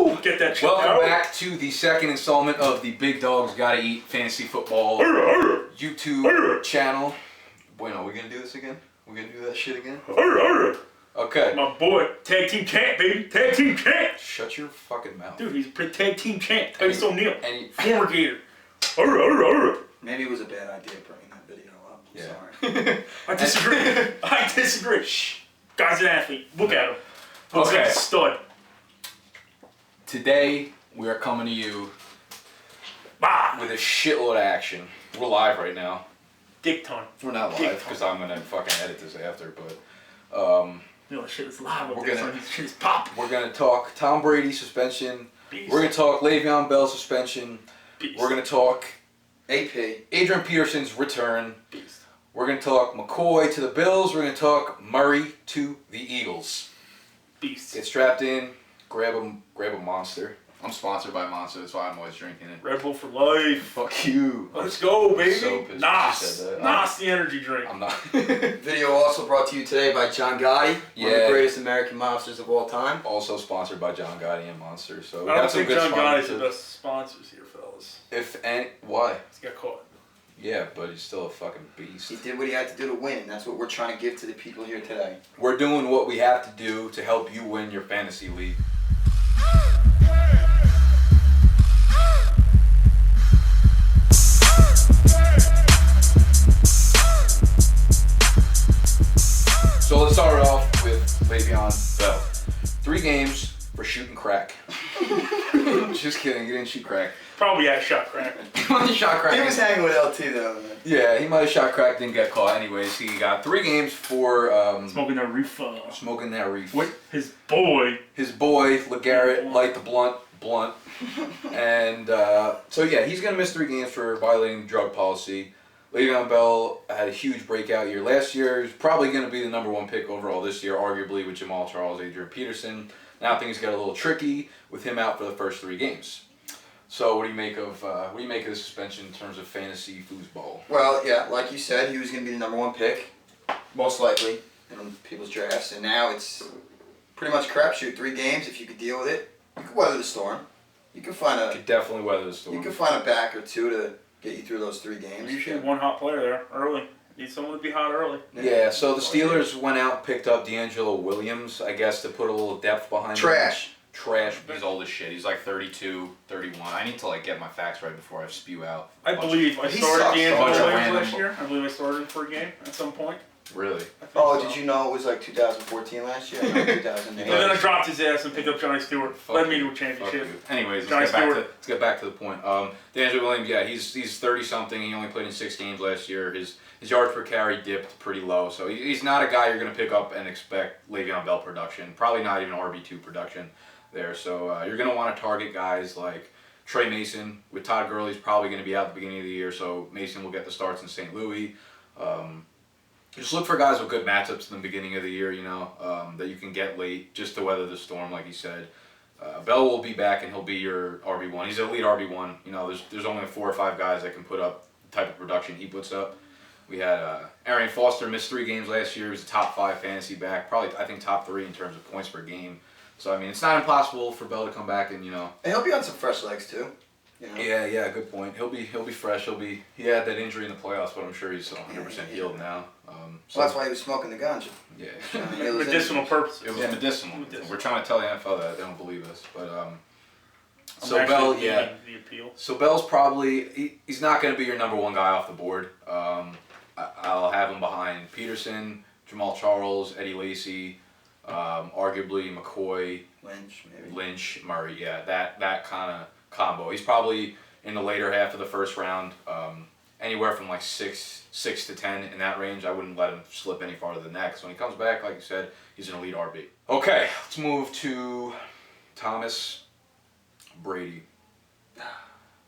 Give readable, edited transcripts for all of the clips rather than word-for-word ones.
Woo! Get that shit Welcome out. back to the second installment of the Big Dogs Gotta Eat Fantasy Football YouTube channel. Bueno, we gonna do this again? We gonna do that shit again? Okay. My boy, tag team champ, baby. Tag team champ. Shut your fucking mouth. Dude, he's a tag team champ. Tyson O'Neil. Former Gator. Maybe it was a bad idea bringing that video up. I'm sorry. I disagree. I disagree. Shh. Guy's an athlete. Look at him. Looks like a stud. Today, we are coming to you with a shitload of action. We're live right now. Dick ton. We're not live because I'm going to fucking edit this after, but... You know, shit is live up We're there. gonna- This shit is popping. We're going to talk Tom Brady suspension. Beast. We're going to talk Le'Veon Bell suspension. Beast. We're going to talk AP. Adrian Peterson's return. Beast. We're going to talk McCoy to the Bills. We're going to talk Murray to the Eagles. Beast. Get strapped in. Grab a Monster. I'm sponsored by Monster. That's why I'm always drinking it. Red Bull for life. Fuck you. Let's go, baby. So pissed you Nas. said that. Nas, the energy drink. I'm not. Video also brought to you today by John Gotti, one of the greatest American mobsters of all time. Also sponsored by John Gotti and Monster. So we I don't got some think good John Gotti's sponsors. the best sponsors here, fellas. If any, why? He's got caught. Yeah, but he's still a fucking beast. He did what he had to do to win, and that's what we're trying to give to the people here today. We're doing what we have to do to help you win your fantasy league. So let's start off with Le'Veon Bell. 3 games for shooting crack. Just kidding, he didn't shoot crack. Probably had shot crack. Shot crack. He was hanging with LT though, man. Yeah, he might have shot crack, didn't get caught. Anyways, he got 3 games for Smoking that reefer. smoking that reef. With his boy. His boy, LeGarrette, light the blunt. And so yeah, he's gonna miss 3 games for violating drug policy. Le'Veon Bell had a huge breakout year last year. He's probably gonna be the #1 pick overall this year, arguably with Jamal Charles, Adrian Peterson. Now things got a little tricky with him out for the first 3 games. So what do you make of the suspension in terms of fantasy foosball? Well, yeah, like you said, he was going to be the #1 pick, most likely, in people's drafts, and now it's pretty much crapshoot. 3 games, if you could deal with it, you could weather the storm. You could find Could definitely weather the storm. You could find a back or 2 to get you through those 3 games. You should have one hot player there early. Need someone to be hot early. Yeah, so the Steelers went out and picked up D'Angelo Williams, I guess, to put a little depth behind him. Trash. He's old as shit. He's like 32, 31. I need to get my facts right before I spew out. I believe I He started sucks. D'Angelo Bunch of Williams random- last year. I believe I started him for a game at some point. Really? I think Oh, so. did you know it was like 2014 last year? No, 2008. And then I dropped his ass and picked up Johnny Stewart. Led me to a championship. Anyways, Johnny let's get back to the point. D'Angelo Williams, yeah, he's 30-something. He only played in 6 games last year. His yards per carry dipped pretty low. So he's not a guy you're going to pick up and expect Le'Veon Bell production. Probably not even RB2 production there. So you're going to want to target guys like Trey Mason. With Todd Gurley's probably going to be out at the beginning of the year, so Mason will get the starts in St. Louis. Just look for guys with good matchups in the beginning of the year, that you can get late just to weather the storm, like you said. Bell will be back and he'll be your RB1. He's an elite RB1. There's only 4 or 5 guys that can put up the type of production he puts up. We had Arian Foster missed 3 games last year. He was a top 5 fantasy back, probably I think top 3 in terms of points per game. So I mean, it's not impossible for Bell to come back and And he'll be on some fresh legs too. Yeah, good point. He'll be fresh. He had that injury in the playoffs, but I'm sure he's 100% healed now. So that's why he was smoking the ganja. Yeah. Medicinal purposes. It was medicinal. We're trying to tell the NFL that. They don't believe us. But I'm so actually Bell, reading the appeal. So Bell's probably he's not going to be your #1 guy off the board. I'll have him behind Peterson, Jamal Charles, Eddie Lacy, arguably McCoy, Lynch, Murray. Yeah, that kind of combo. He's probably in the later half of the first round, anywhere from like 6 to 10 in that range. I wouldn't let him slip any farther than that, because when he comes back, like you said, he's an elite RB. Okay, let's move to Thomas Brady.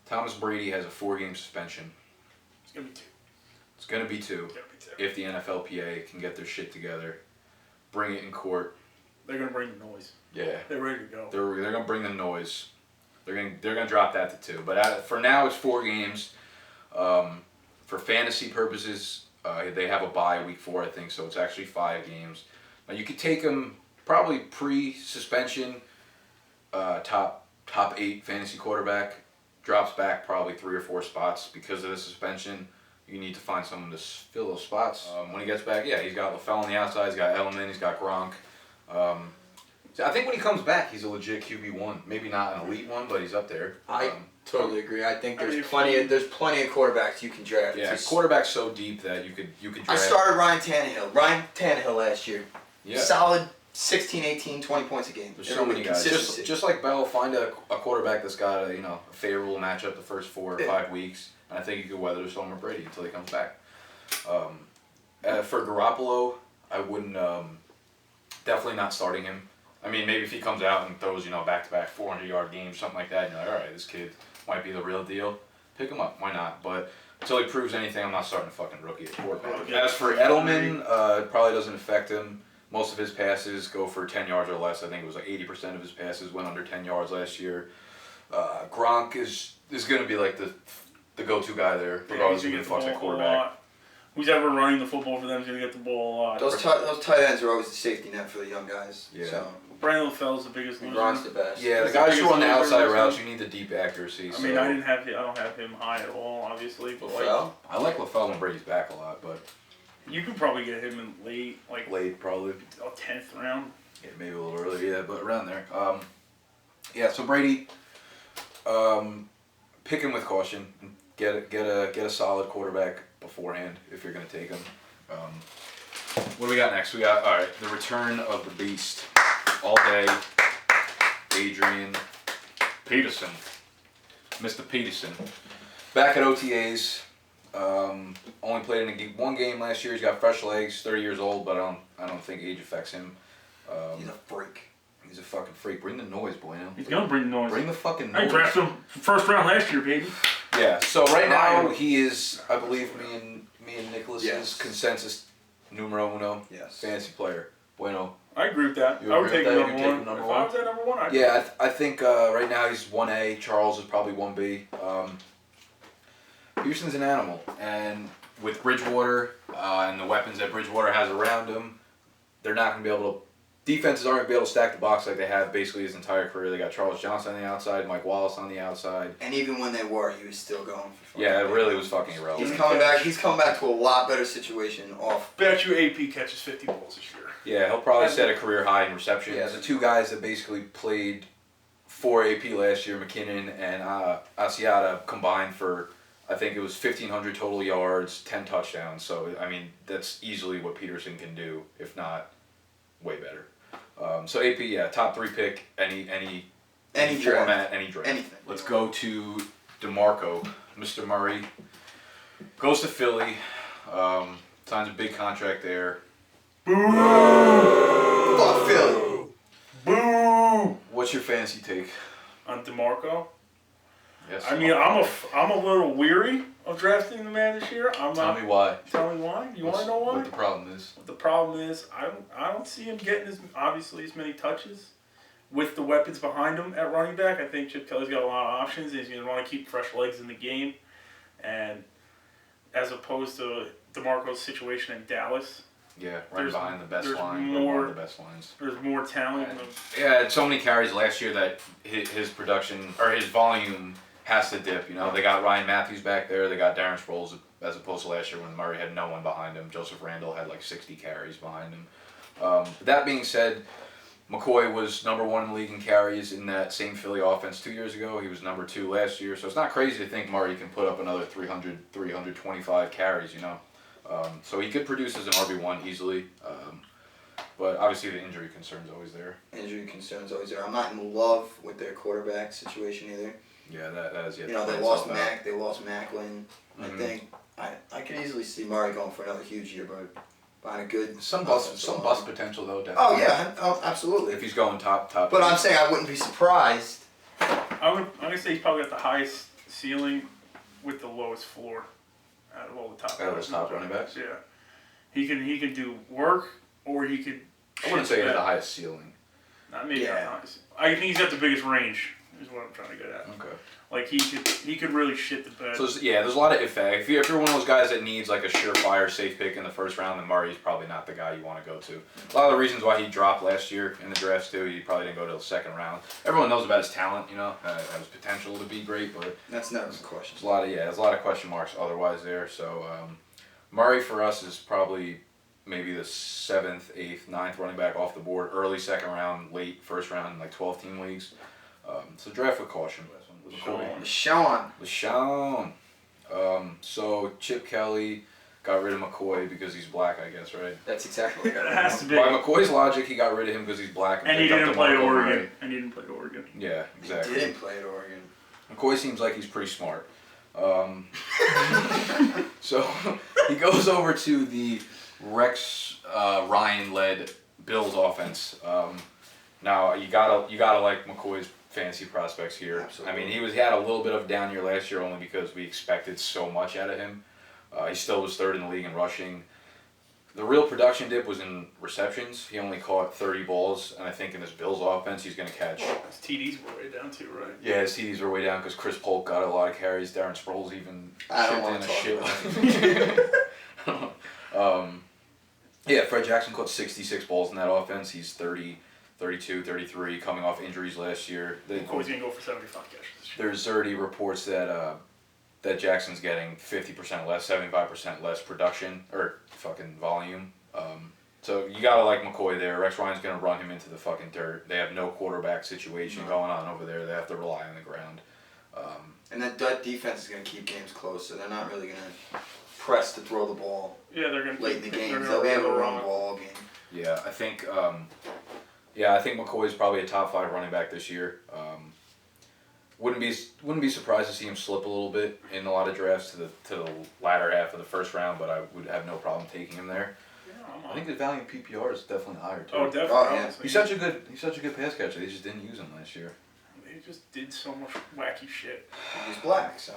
Thomas Brady has a 4-game suspension. It's going to be 2. It's going to be 2 if the NFLPA can get their shit together, bring it in court. They're going to bring the noise. Yeah. They're ready to go. They're going to bring the noise. They're going to drop that to 2. But for now, it's 4 games. For fantasy purposes, they have a bye week 4, I think, so it's actually 5 games. Now you could take them probably pre-suspension, top top 8 fantasy quarterback, drops back probably 3 or 4 spots because of the suspension. You need to find someone to fill those spots. When he gets back, yeah, he's got LaFell on the outside, he's got Edelman, he's got Gronk. So I think when he comes back, he's a legit QB1. Maybe not an elite one, but he's up there. I totally agree. I think there's plenty of quarterbacks you can draft. Yeah, quarterback's so deep that you could draft. I started Ryan Tannehill last year. Yeah. Solid 16, 18, 20 points a game. There's so many guys. Just like Bell, find a quarterback that's got a favorable matchup the first 4 or 5 weeks, and I think you could weather the storm of Brady until he comes back. For Garoppolo, I wouldn't. Definitely not starting him. I mean, maybe if he comes out and throws back-to-back 400-yard games, something like that, all right, this kid might be the real deal. Pick him up. Why not? But until he proves anything, I'm not starting a fucking rookie at quarterback. As for Edelman, it probably doesn't affect him. Most of his passes go for 10 yards or less. I think it was like 80% of his passes went under 10 yards last year. Gronk is going to be like the go-to guy there, regardless of who the fuck's at quarterback. Who's ever running the football for them is going to get the ball a lot. Those tight ends are always the safety net for the young guys. Yeah. So. Brandon LaFell's the biggest loser. Gronk's the best. Yeah, the guys who run the outside routes, you need the deep accuracy. I mean, I don't have him high at all, obviously. But LaFell? I like LaFell when Brady's back a lot, but you could probably get him in late probably. 10th round. Yeah, maybe a little earlier, yeah, but around there. Yeah, so Brady, pick him with caution. Get a solid quarterback beforehand if you're gonna take him. What do we got next? We got the return of the beast. All day, Adrian Peterson, Mr. Peterson, back at OTAs. Only played in one game last year. He's got fresh legs. 30 years old, but I don't think age affects him. He's a freak. He's a fucking freak. Bring the noise, Bueno. He's gonna bring the noise. Bring the fucking noise. I drafted him first round last year, baby. Yeah. So right now he is, I believe, me and Nicholas's consensus numero uno fantasy player. Bueno. I agree with that. I would take him number one. If I was at number one, I'd I think right now he's 1A. Charles is probably 1B. Peterson's an animal, and with Bridgewater and the weapons that Bridgewater has around him, they're not going to be able to. Defenses aren't going to be able to stack the box like they have basically his entire career. They got Charles Johnson on the outside, Mike Wallace on the outside. And even when they were, he was still going for it really was fucking irrelevant. He's coming back to a lot better situation off. Bet you AP catches 50 balls this year. Yeah, he'll probably set a career high in receptions. Yeah, the two guys that basically played for AP last year, McKinnon and Asiata, combined for, I think it was 1,500 total yards, 10 touchdowns. So, I mean, that's easily what Peterson can do, if not way better. So AP, top 3 pick, any format, any draft. Anything. Let's go to DeMarco. Mr. Murray goes to Philly, signs a big contract there. Boo! Fuck Philly. Boo! What's your fantasy take on DeMarco? Yes. I mean, I'm a little weary of drafting the man this year. Tell me why. Tell me why. You want to know why? What the problem is? The problem is I don't see him getting as many touches with the weapons behind him at running back. I think Chip Kelly's got a lot of options. He's going to want to keep fresh legs in the game, and as opposed to DeMarco's situation in Dallas. Yeah, right behind the best line. One of the best lines. There's more talent. Yeah, had so many carries last year that his production or his volume has to dip. They got Ryan Matthews back there. They got Darren Sproles as opposed to last year when Murray had no one behind him. Joseph Randle had like 60 carries behind him. That being said, McCoy was number 1 in the league in carries in that same Philly offense 2 years ago. He was number 2 last year. So it's not crazy to think Murray can put up another 325 carries, so he could produce as an RB1 easily. But obviously the injury concern's always there. I'm not in love with their quarterback situation either. Yeah, that is yet. They lost Mac. They lost Macklin. Mm-hmm. I think I could easily see Murray going for another huge year, but behind a good some bust potential though. Definitely. Oh yeah, absolutely. If he's going top. But I'm saying I wouldn't be surprised. I'm gonna say he's probably got the highest ceiling with the lowest floor out of all the top running backs. Yeah, he can do work or he could. I wouldn't say he has the highest ceiling. Not maybe not the highest. I think he's got the biggest range. Is what I'm trying to get at. Okay. Like he could really shit the bed. So there's a lot of if you're one of those guys that needs like a surefire safe pick in the first round, then Murray's probably not the guy you want to go to. A lot of the reasons why he dropped last year in the drafts too, he probably didn't go to the second round. Everyone knows about his talent, his potential to be great, but that's never the question. There's a lot of question marks otherwise there. So Murray for us is probably maybe the 7th, 8th, 9th running back off the board, early second round, late first round, like 12-team leagues. So draft with caution. LeSean. So Chip Kelly got rid of McCoy because he's black, I guess, right? That's exactly what it has to be. By McCoy's logic, he got rid of him because he's black. And he didn't play at Oregon. Yeah, exactly. He didn't play at Oregon. McCoy seems like he's pretty smart. So he goes over to the Rex Ryan-led Bills offense. Now you gotta like McCoy's fantasy prospects here. Absolutely. I mean, he had a little bit of a down year last year only because we expected so much out of him. He still was 3rd in the league in rushing. The real production dip was in receptions. He only caught 30 balls, and I think in this Bills offense, he's going to catch. His TDs were way down too, right? Yeah, his TDs were way down because Chris Polk got a lot of carries. Darren Sproles even chipped in a shit. Yeah, Fred Jackson caught 66 balls in that offense. He's 30, 32, 33, coming off injuries last year. McCoy's going to go for 75 catches this year. There's already reports that that Jackson's getting 50% less, 75% less production or fucking volume. So you gotta like McCoy there. Rex Ryan's gonna run him into the fucking dirt. They have no quarterback situation going on over there. They have to rely on the ground. And that defense is gonna keep games close, so they're not really gonna press to throw the ball. Yeah, they're gonna late in the game. They'll be able to run the ball all game. Yeah, I think. I think McCoy's probably a top 5 running back this year. Wouldn't be surprised to see him slip a little bit in a lot of drafts to the latter half of the first round, but I would have no problem taking him there. Yeah, I think the value in PPR is definitely higher too. Oh, definitely. Oh, yeah. He's such a good pass catcher. They just didn't use him last year. They just did so much wacky shit. He's black, so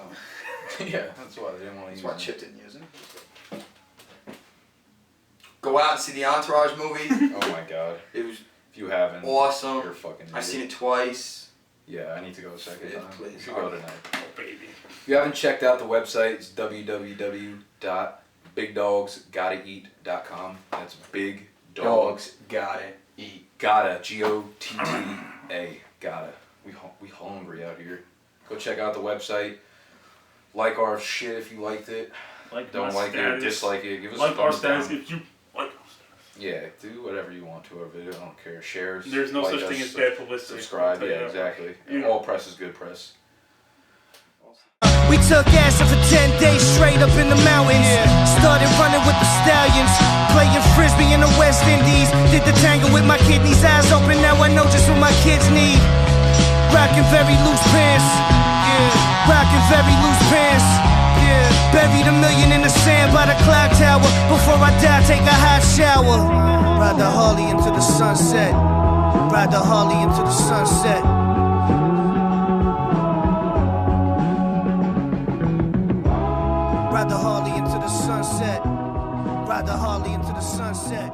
Yeah, that's why they didn't want to use him. that's why Chip didn't use him. Go out and see the Entourage movie. Oh my god. It was If you haven't, awesome. You're a fucking idiot. I've seen it twice. Yeah, I need to go a second time. Please. You should go tonight. Oh, baby. If you haven't checked out the website, it's www.bigdogsgottaeat.com. That's Big Dogs gotta eat. Gotta, G-O-T-T-A. Gotta. We hungry out here. Go check out the website. Like our shit if you liked it. Don't like it or dislike it. Give us like a our thumbs status down. if you like our status. Yeah, do whatever you want to our video. I don't care. Shares. There's no like such us, thing as bad publicity. Subscribe. Yeah, exactly. Yeah. All press is good press. We took acid for 10 days straight up in the mountains. Started running with the stallions, playing frisbee in the West Indies. Did the tango with my kidneys, eyes open, now I know just what my kids need. Rockin' very loose pants, yeah. Rockin' very loose pants, yeah. Buried $1 million in the sand by the clock tower. Before I die, take a hot shower. Ride the Harley into the sunset. Ride the Harley into the sunset. Ride the Harley into the sunset. Ride the Harley into the sunset.